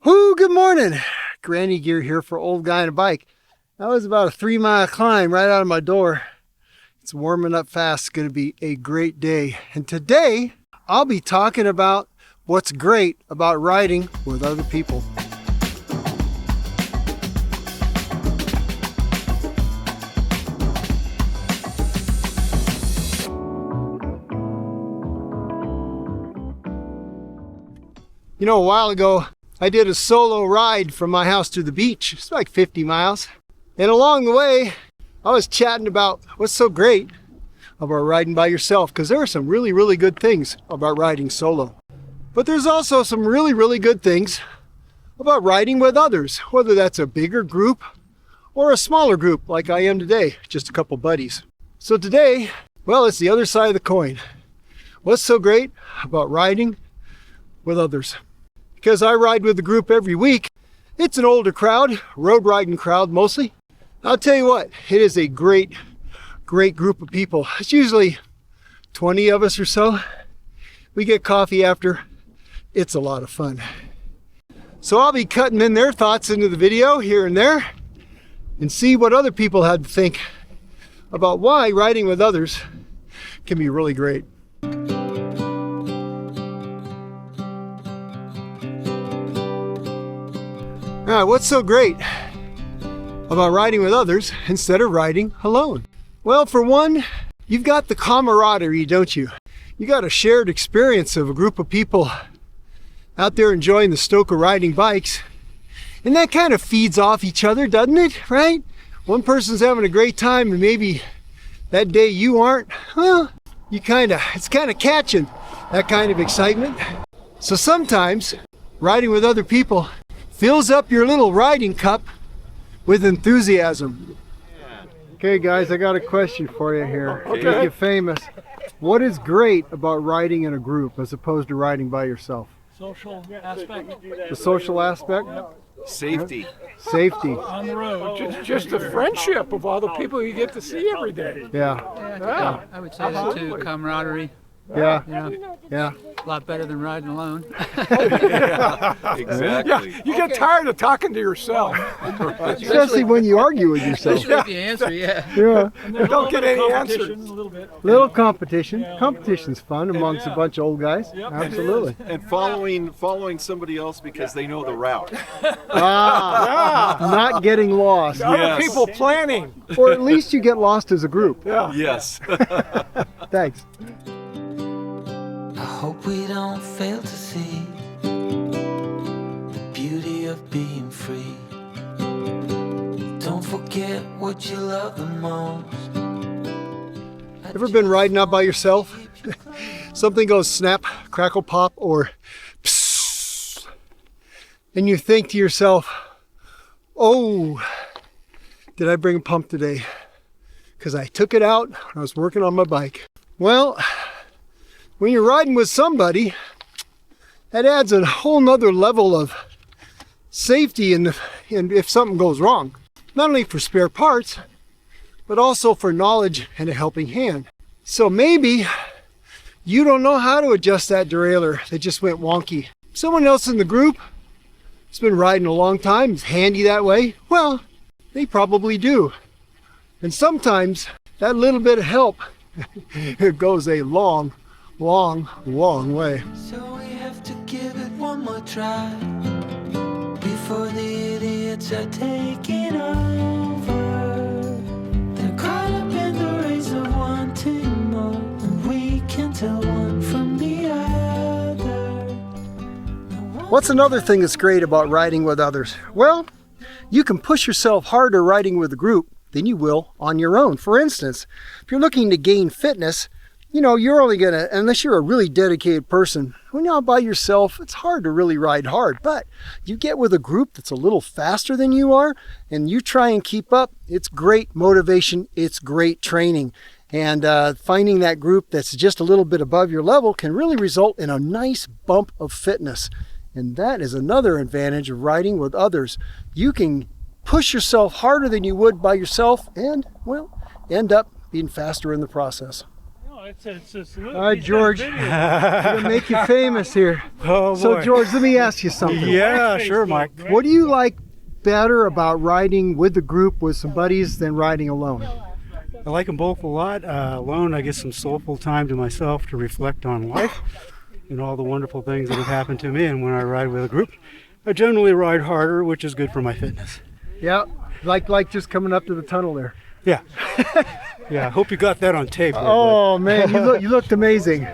Whoo, good morning. Granny gear here for Old Guy on a Bike. That was about a 3-mile climb right out of my door. It's warming up fast. It's going to be a great day. And today, I'll be talking about what's great about riding with other people. You know, a while ago, I did a solo ride from my house to the beach. It's like 50 miles. And along the way, I was chatting about what's so great about riding by yourself, because there are some really, really good things about riding solo. But there's also some really, really good things about riding with others, whether that's a bigger group or a smaller group like I am today, just a couple buddies. So today, well, it's the other side of the coin. What's so great about riding with others? Because I ride with the group every week. It's an older crowd, road riding crowd mostly. I'll tell you what, it is a great group of people. It's usually 20 of us or so. We get coffee after. It's a lot of fun. So I'll be cutting in their thoughts into the video here and there and see what other people had to think about why riding with others can be really great. All right, what's so great about riding with others instead of riding alone? Well, for one, you've got the camaraderie, don't you? You got a shared experience of a group of people out there enjoying the stoke of riding bikes. And that kind of feeds off each other, doesn't it, right? One person's having a great time and maybe that day you aren't. Well, it's kind of catching that kind of excitement. So sometimes riding with other people fills up your little riding cup with enthusiasm. Okay guys, I got a question for you here. Okay. Make you famous. What is great about riding in a group as opposed to riding by yourself? Social aspect. The social aspect? Safety. Safety. On the road. Just the friendship of all the people you get to see every day. Yeah. I would say that too, camaraderie. Yeah. Yeah. A lot better than riding alone. Exactly. Yeah, you get tired of talking to yourself. Especially when you argue with yourself. Especially if you answer, yeah. Yeah. And there's don't get any answers. Little competition. Competition's fun amongst a bunch of old guys. Yep. Absolutely. And following somebody else because they know the route. Not getting lost. Other people planning. Or at least you get lost as a group. Yeah. Yes. Thanks. I hope we don't fail to see the beauty of being free. Don't forget what you love the most. Ever been riding out by yourself? Something goes snap, crackle, pop, or psst, and you think to yourself, oh, did I bring a pump today? Because I took it out when I was working on my bike. Well, when you're riding with somebody, that adds a whole nother level of safety and if something goes wrong. Not only for spare parts, but also for knowledge and a helping hand. So maybe you don't know how to adjust that derailleur that just went wonky. Someone else in the group has been riding a long time, is handy that way. Well, they probably do. And sometimes that little bit of help it goes a long way. So we have to give it one more try before the idiots are taking over. They're caught up in the race of wanting more, and we can tell one from the other. What's another thing that's great about riding with others? Well, you can push yourself harder riding with a group than you will on your own. For instance, if you're looking to gain fitness, you know, you're only gonna, unless you're a really dedicated person, when you're out by yourself, it's hard to really ride hard. But you get with a group that's a little faster than you are, and you try and keep up, it's great motivation, it's great training. And finding that group that's just a little bit above your level can really result in a nice bump of fitness. And that is another advantage of riding with others. You can push yourself harder than you would by yourself and, well, end up being faster in the process. All right, George, we're gonna make you famous here. Oh, So, boy. George, let me ask you something. Yeah, sure, Mike. What do you like better about riding with the group with some buddies than riding alone? I like them both a lot. Alone, I get some soulful time to myself to reflect on life and all the wonderful things that have happened to me. And when I ride with a group, I generally ride harder, which is good for my fitness. Yeah, like just coming up to the tunnel there. Yeah. Yeah, I hope you got that on tape. there, Oh man, you looked amazing.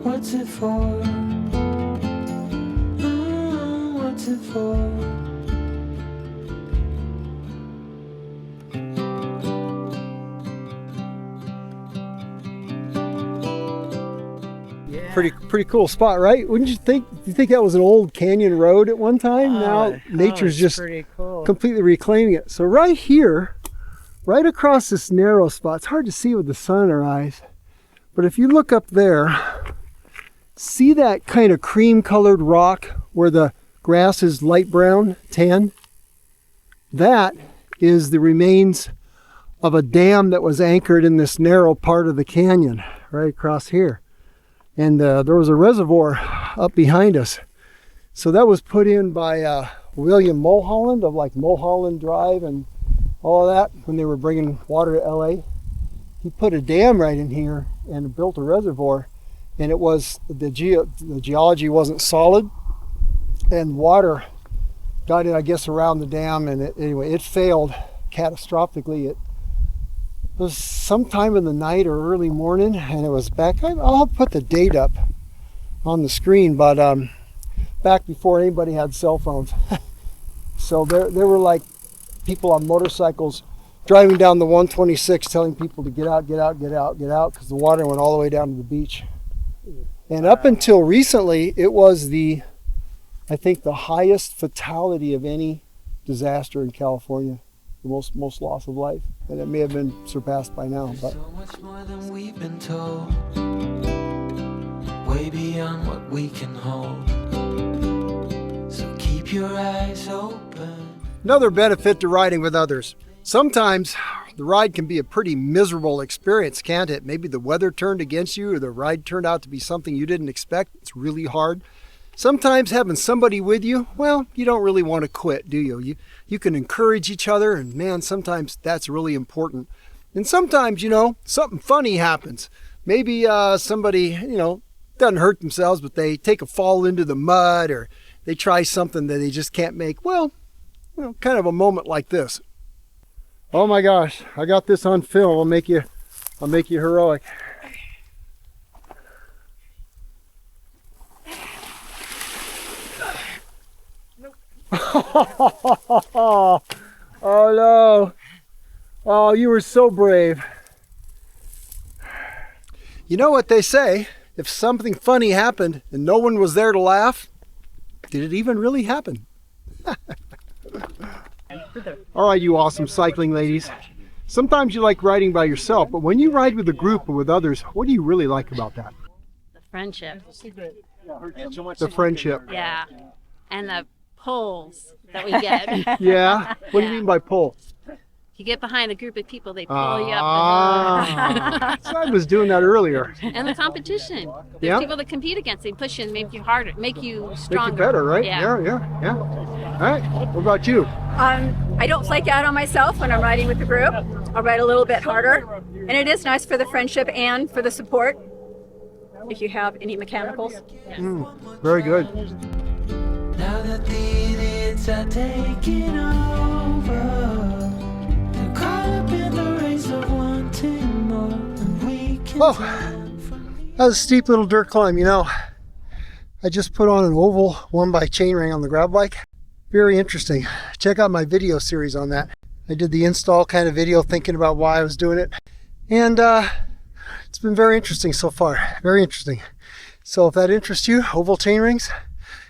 What's it for? What's it for? Pretty cool spot, right? Wouldn't you think? Do you think that was an old canyon road at one time? Now nature's just pretty cool. completely reclaiming it. So right here, right across this narrow spot, it's hard to see with the sun in our eyes, but if you look up there, see that kind of cream colored rock where the grass is light brown, tan? That is the remains of a dam that was anchored in this narrow part of the canyon right across here. And there was a reservoir up behind us. So that was put in by William Mulholland of like Mulholland Drive and all of that when they were bringing water to LA. He put a dam right in here and built a reservoir, and it was the geology wasn't solid, and water got in, I guess, around the dam, and it failed catastrophically. It was sometime in the night or early morning, and it was back. I'll put the date up on the screen, but back before anybody had cell phones. So there were like people on motorcycles driving down the 126 telling people to get out, because the water went all the way down to the beach. And up until recently, it was I think the highest fatality of any disaster in California, the most loss of life. And it may have been surpassed by now. But So much more than we've been told, way beyond what we can hold. So keep your eyes open. another benefit to riding with others. Sometimes the ride can be a pretty miserable experience, can't it? Maybe the weather turned against you, or the ride turned out to be something you didn't expect. It's really hard. Sometimes having somebody with you, well, you don't really want to quit, do you? You can encourage each other, and man, sometimes that's really important. And sometimes, something funny happens. Maybe somebody, doesn't hurt themselves, but they take a fall into the mud, or they try something that they just can't make. Well, kind of a moment like this. Oh my gosh, I got this on film. I'll make you heroic. Oh no. Oh, you were so brave. You know what they say, if something funny happened and no one was there to laugh, did it even really happen? All right, you awesome cycling ladies. Sometimes you like riding by yourself, but when you ride with a group or with others, what do you really like about that? The friendship. The friendship. Yeah. And the pulls that we get. Yeah? What do you mean by pull? You get behind a group of people, they pull you up. So I was doing that earlier. And the competition. There's Yeah. people that compete against, they push you and make you harder, make you stronger. Make you better, right? Yeah. Yeah. All right. What about you? I don't flake out on myself when I'm riding with the group. I'll ride a little bit harder. And it is nice for the friendship and for the support, if you have any mechanicals. Very good. Now that the idiots are taking over, they're caught up in the race of wanting more, and we can Oh, turn from that was a steep little dirt climb, I just put on an oval 1x chainring on the gravel bike. Very interesting. Check out my video series on that. I did the install kind of video thinking about why I was doing it. And it's been very interesting so far. Very interesting. So if that interests you, oval chainrings,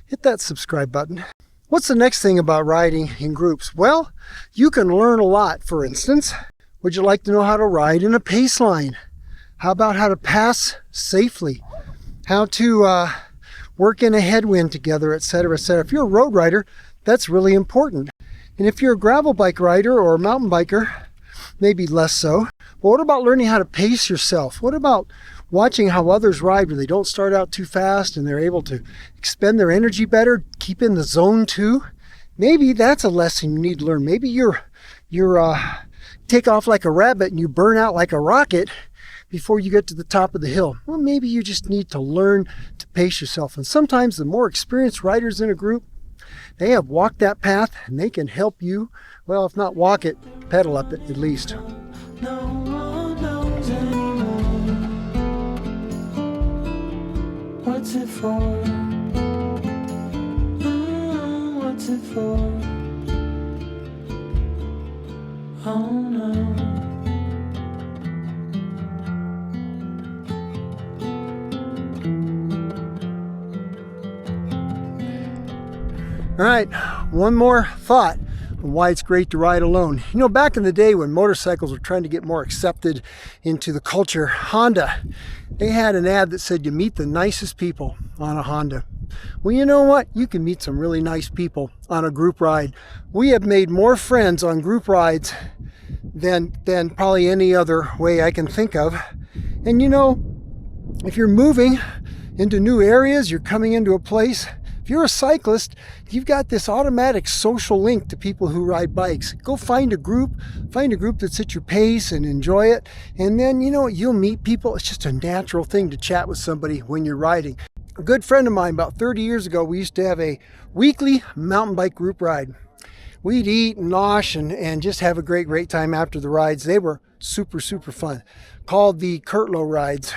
hit that subscribe button. What's the next thing about riding in groups? Well, you can learn a lot. For instance, would you like to know how to ride in a pace line? How about how to pass safely? How to work in a headwind together, etc., etc. If you're a road rider, that's really important. And if you're a gravel bike rider or a mountain biker, maybe less so. But what about learning how to pace yourself? What about watching how others ride where they don't start out too fast and they're able to expend their energy better, keep in the zone too? Maybe that's a lesson you need to learn. Maybe you're take off like a rabbit and you burn out like a rocket before you get to the top of the hill. Well, maybe you just need to learn to pace yourself. And sometimes the more experienced riders in a group, they have walked that path and they can help you, well, if not walk it, pedal up it at least. No one knows anymore. What's it for? What's it for? Oh no. All right, one more thought on why it's great to ride alone. You know, back in the day when motorcycles were trying to get more accepted into the culture, Honda, they had an ad that said you meet the nicest people on a Honda. Well, you know what? You can meet some really nice people on a group ride. We have made more friends on group rides than probably any other way I can think of. And you know, if you're moving into new areas, you're coming into a place, if you're a cyclist, you've got this automatic social link to people who ride bikes. Go find a group that's at your pace and enjoy it. And then, you know, you'll meet people. It's just a natural thing to chat with somebody when you're riding. A good friend of mine, about 30 years ago, we used to have a weekly mountain bike group ride. We'd eat and nosh and just have a great time after the rides. They were super fun. Called the Kurtlow rides.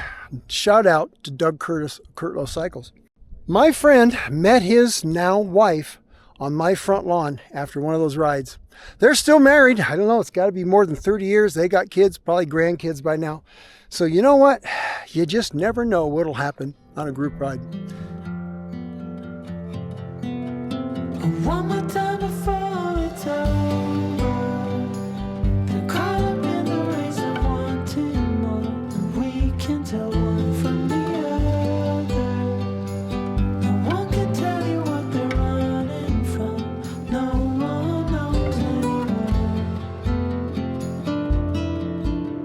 Shout out to Doug Curtis, Kurtlow Cycles. My friend met his now wife on my front lawn after one of those rides. They're still married. I don't know, it's got to be more than 30 years. They got kids, probably grandkids by now. So you know what? You just never know what'll happen on a group ride. One more time before it's over. They're caught up in the race of wanting more. And we can tell one from the other. No one can tell you what they're running from. No one knows anymore.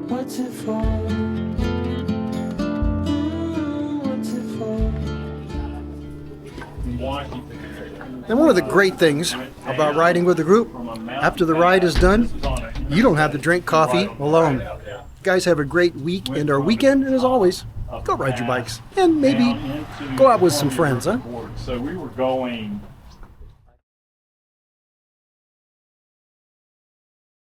What's it for? What's it for? And one of the great things about riding with a group, after the ride is done, you don't have to drink coffee alone. You guys have a great week and our weekend, and as always, go ride your bikes and maybe go out with some friends, huh? So we were going